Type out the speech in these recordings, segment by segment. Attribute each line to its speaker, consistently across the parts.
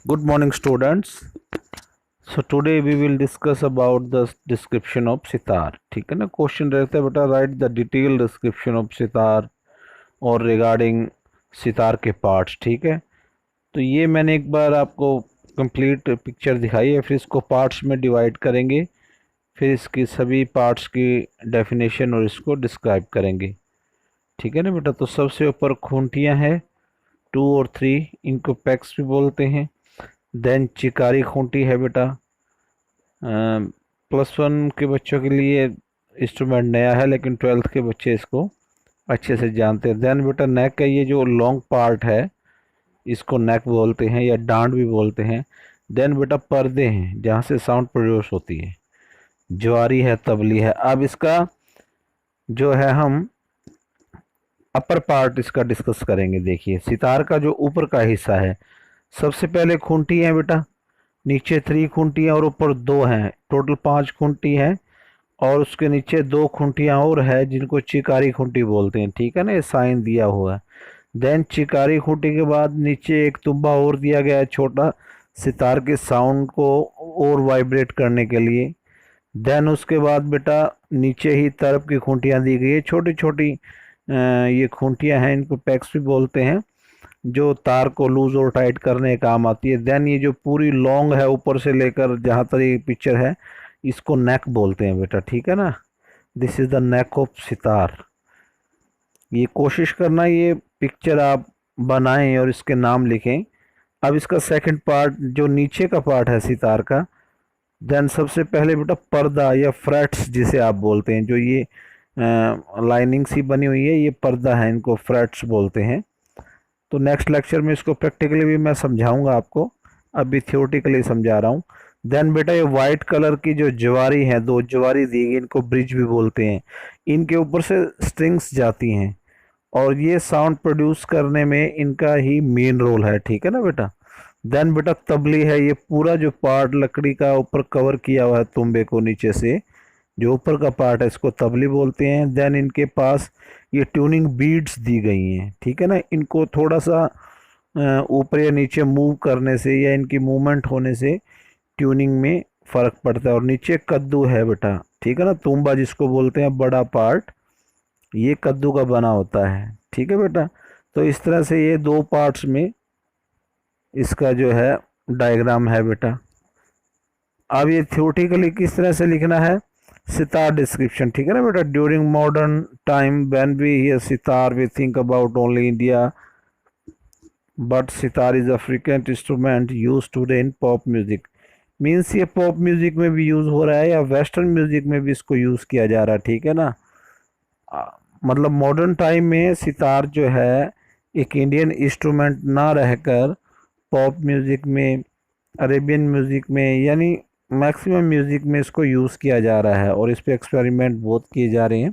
Speaker 1: Good morning, students. So today we will discuss about the description of sitar. ठीक है ना, question रहता है बेटा, right the detail description of sitar और रिगार्डिंग सितार के पार्ट्स. ठीक है, तो ये मैंने एक बार आपको कंप्लीट पिक्चर दिखाई है, फिर इसको पार्ट्स में डिवाइड करेंगे, फिर इसकी सभी पार्ट्स की डेफिनेशन और इसको डिस्क्राइब करेंगे. ठीक है ना बेटा, तो सबसे ऊपर खूंटियाँ हैं 2 और 3, इनको पैक्स भी बोलते हैं. देन चिकारी खूंटी है बेटा, +1 के बच्चों के लिए इंस्ट्रूमेंट नया है, लेकिन 12th के बच्चे इसको अच्छे से जानते हैं. देन बेटा नेक का ये जो लॉन्ग पार्ट है, इसको नेक बोलते हैं या डांड भी बोलते हैं. देन बेटा पर्दे हैं जहाँ से साउंड प्रोड्यूस होती है, ज्वारी है, तबली है. अब इसका जो है हम अपर पार्ट इसका डिस्कस करेंगे. देखिए सितार का जो ऊपर का हिस्सा है, सबसे पहले खूंटी है बेटा, नीचे 3 खूंटियाँ और ऊपर 2 हैं, टोटल 5 खूंटी हैं. और उसके नीचे 2 खूंटियाँ और है जिनको चिकारी खूंटी बोलते हैं. ठीक है ना, ये साइन दिया हुआ है. देन चिकारी खूंटी के बाद नीचे एक तुम्बा और दिया गया है छोटा, सितार के साउंड को और वाइब्रेट करने के लिए. देन उसके बाद बेटा नीचे ही तरफ की खूंटियाँ दी गई है, छोटी छोटी ये खूंटियाँ हैं, इनको पैक्स भी बोलते हैं, जो तार को लूज और टाइट करने का काम आती है. देन ये जो पूरी लॉन्ग है ऊपर से लेकर जहाँ तक ये पिक्चर है, इसको नेक बोलते हैं बेटा. ठीक है ना, this is the neck of sitar. ये कोशिश करना ये पिक्चर आप बनाएं और इसके नाम लिखें. अब इसका सेकंड पार्ट जो नीचे का पार्ट है सितार का, देन सबसे पहले बेटा पर्दा या फ्रेट्स जिसे आप बोलते हैं, जो ये लाइनिंग सी बनी हुई है, ये पर्दा है, इनको फ्रेट्स बोलते हैं. तो नेक्स्ट लेक्चर में इसको प्रैक्टिकली भी मैं समझाऊंगा आपको, अभी थियोरेटिकली समझा रहा हूँ. देन बेटा ये वाइट कलर की जो ज्वारी है, 2 ज्वारी दी गई, इनको ब्रिज भी बोलते हैं. इनके ऊपर से स्ट्रिंग्स जाती हैं और ये साउंड प्रोड्यूस करने में इनका ही मेन रोल है. ठीक है ना बेटा. देन बेटा तबली है, ये पूरा जो पार्ट लकड़ी का ऊपर कवर किया हुआ है तुंबे को नीचे से, जो ऊपर का पार्ट है, इसको तबली बोलते हैं. देन इनके पास ये ट्यूनिंग बीड्स दी गई हैं. ठीक है ना, इनको थोड़ा सा ऊपर या नीचे मूव करने से या इनकी मूवमेंट होने से ट्यूनिंग में फ़र्क पड़ता है. और नीचे कद्दू है बेटा. ठीक है ना, तुम्बा जिसको बोलते हैं, बड़ा पार्ट ये कद्दू का बना होता है. ठीक है बेटा, तो इस तरह से ये 2 पार्ट्स में इसका जो है डायग्राम है बेटा. अब ये थियोरेटिकली किस तरह से लिखना है, सितार डिस्क्रिप्शन. ठीक है ना बेटा, during modern time when we hear sitar we think about only India, but sitar is a frequent instrument use today in pop music. Means ये पॉप म्यूजिक में भी यूज़ हो रहा है या वेस्टर्न म्यूजिक में भी इसको यूज़ किया जा रहा है. ठीक है ना, मतलब मॉडर्न टाइम में सितार जो है एक इंडियन इंस्ट्रूमेंट ना रहकर पॉप म्यूज़िक में, अरेबियन म्यूज़िक में, यानी मैक्सिमम म्यूज़िक में इसको यूज़ किया जा रहा है. और इस पे एक्सपेरिमेंट बहुत किए जा रहे हैं.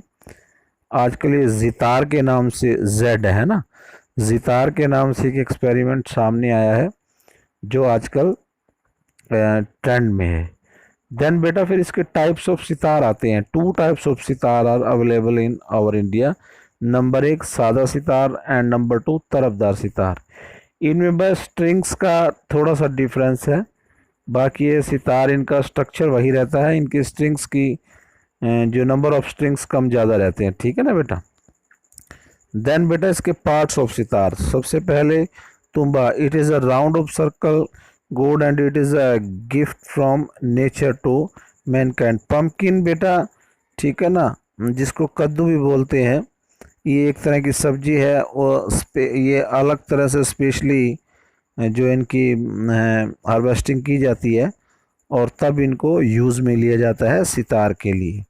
Speaker 1: आजकल ये जितार के नाम से, जेड है ना, जितार के नाम से एक एक्सपेरिमेंट सामने आया है जो आजकल ट्रेंड में है. देन बेटा फिर इसके टाइप्स ऑफ सितार आते हैं. 2 types of sitar are available in our India. Number 1 सादा सितार एंड नंबर 2 तरफदार सितार. इनमें बस स्ट्रिंग्स का थोड़ा सा डिफरेंस है, बाकी ये सितार इनका स्ट्रक्चर वही रहता है, इनकी स्ट्रिंग्स की जो नंबर ऑफ स्ट्रिंग्स कम ज़्यादा रहते हैं. ठीक है ना बेटा. देन बेटा इसके पार्ट्स ऑफ सितार, सबसे पहले तुम्बा. It is a round of circle gourd and it is a gift from nature to mankind. Pumpkin बेटा, ठीक है ना, जिसको कद्दू भी बोलते हैं, ये एक तरह की सब्जी है. और ये अलग तरह से स्पेशली जो इनकी हार्वेस्टिंग की जाती है और तब इनको यूज़ में लिया जाता है सितार के लिए.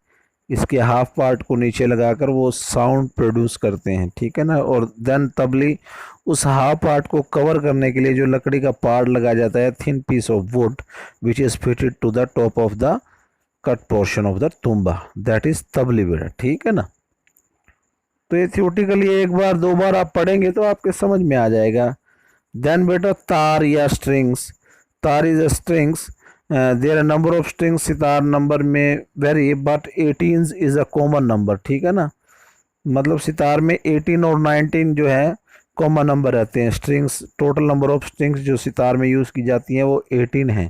Speaker 1: इसके हाफ पार्ट को नीचे लगाकर वो साउंड प्रोड्यूस करते हैं. ठीक है ना. और देन तबली, उस हाफ पार्ट को कवर करने के लिए जो लकड़ी का पार्ट लगाया जाता है, thin piece of wood which is fitted to the top of the cut portion of the tumba, that is tabli बेटा. ठीक है ना. तो ये थियोरेटिकली एक बार 2 बार आप पढ़ेंगे तो आपके समझ में आ जाएगा. देन बेटा तार या strings. Tar is a strings, there number of strings sitar number may vary but 18 is a common number. ठीक है ना, मतलब सितार में 18 और 19 जो है कॉमन नंबर रहते हैं। Strings, total number of strings जो सितार में यूज़ की जाती हैं वो 18 हैं,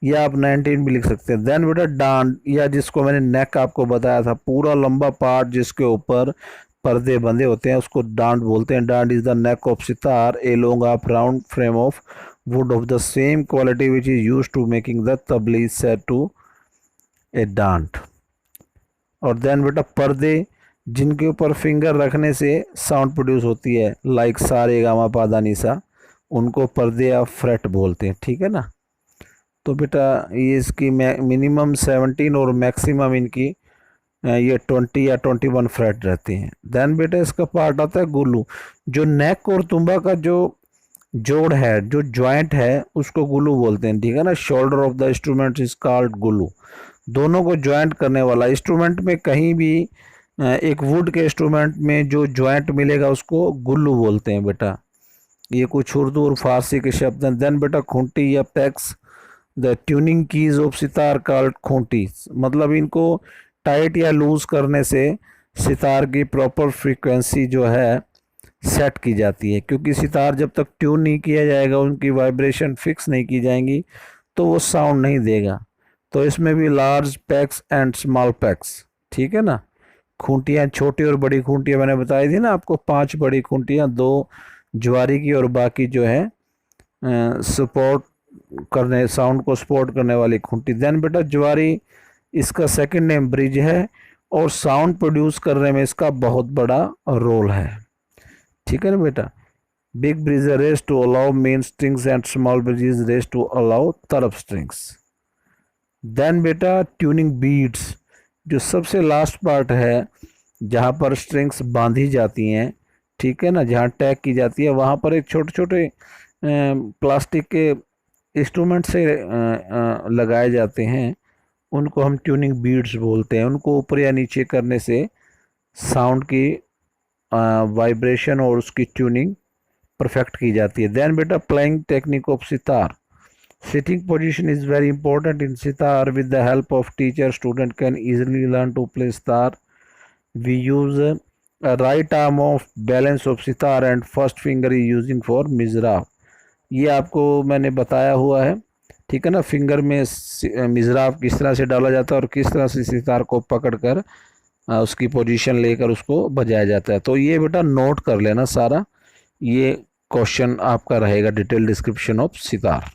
Speaker 1: या आप 19 भी लिख सकते हैं। देन बेटा डांड, या जिसको मैंने नेक आपको बताया था, पूरा लंबा पार्ट जिसके ऊपर पर्दे बंधे होते हैं उसको डांड बोलते हैं। Dand is the neck of sitar, a long of round frame of wood of the same quality which is use to making the tabli set to a dand. और देन बेटा पर्दे जिनके ऊपर फिंगर रखने से साउंड प्रोड्यूस होती है, लाइक सा रे गा मा पा धा नी सा, उनको पर्दे या फ्रेट बोलते हैं। ठीक है ना। तो बेटा ये इसकी मिनिमम 17 और मैक्सिमम इनकी ये 20 या 21 फ्रेट रहती हैं। देन बेटा इसका पार्ट आता है गुल्लू। जो नेक और तुम्बा का जो जोड़ है, जो जॉइंट है, उसको गुल्लू बोलते हैं। ठीक है ना। Shoulder of the instrument is called gullu. दोनों को जॉइंट करने वाला इंस्ट्रूमेंट में, कहीं भी एक वुड के इंस्ट्रूमेंट में जो जॉइंट मिलेगा उसको गुल्लू बोलते हैं बेटा। ये कुछ उर्दू और फारसी के शब्द हैं। देन बेटा खूंटी या PACS, the tuning keys of sitar called Khunti, मतलब इनको टाइट या लूज करने से सितार की प्रॉपर फ्रीक्वेंसी जो है सेट की जाती है, क्योंकि सितार जब तक ट्यून नहीं किया जाएगा, उनकी वाइब्रेशन फिक्स नहीं की जाएंगी, तो वो साउंड नहीं देगा। तो इसमें भी large packs and small PACS. ठीक है ना। खूंटियाँ, छोटी और बड़ी खूंटियाँ मैंने बताई थी ना आपको, 5 बड़ी खूंटियाँ, 2 ज्वारी की और बाकी जो है सपोर्ट करने, साउंड को सपोर्ट करने वाली खूंटी। देन बेटा ज्वारी, इसका सेकंड नेम ब्रिज है, और साउंड प्रोड्यूस करने में इसका बहुत बड़ा रोल है। ठीक है ना बेटा। Big bridge rests to allow main strings and small bridge rests to allow तरफ स्ट्रिंग्स। देन बेटा ट्यूनिंग बीड्स, जो सबसे लास्ट पार्ट है जहाँ पर स्ट्रिंग्स बांधी जाती हैं, ठीक है ना, जहाँ टैग की जाती है, वहाँ पर एक छोटे छोटे प्लास्टिक के इंस्ट्रूमेंट से लगाए जाते हैं, उनको हम ट्यूनिंग बीड्स बोलते हैं। उनको ऊपर या नीचे करने से साउंड की वाइब्रेशन और उसकी ट्यूनिंग परफेक्ट की जाती है। देन बेटा playing technique of sitar. Sitting position is very important in sitar. With the help of teacher, student can easily learn to play sitar. We use a right arm of balance of sitar and first finger is using for मिजराफ। ये आपको मैंने बताया हुआ है। ठीक है ना। Finger में मिजराफ किस तरह से डाला जाता है और किस तरह से सितार को पकड़कर उसकी पोजीशन लेकर उसको बजाया जाता है। तो ये बेटा नोट कर लेना सारा, ये क्वेश्चन आपका रहेगा डिटेल डिस्क्रिप्शन ऑफ सितार।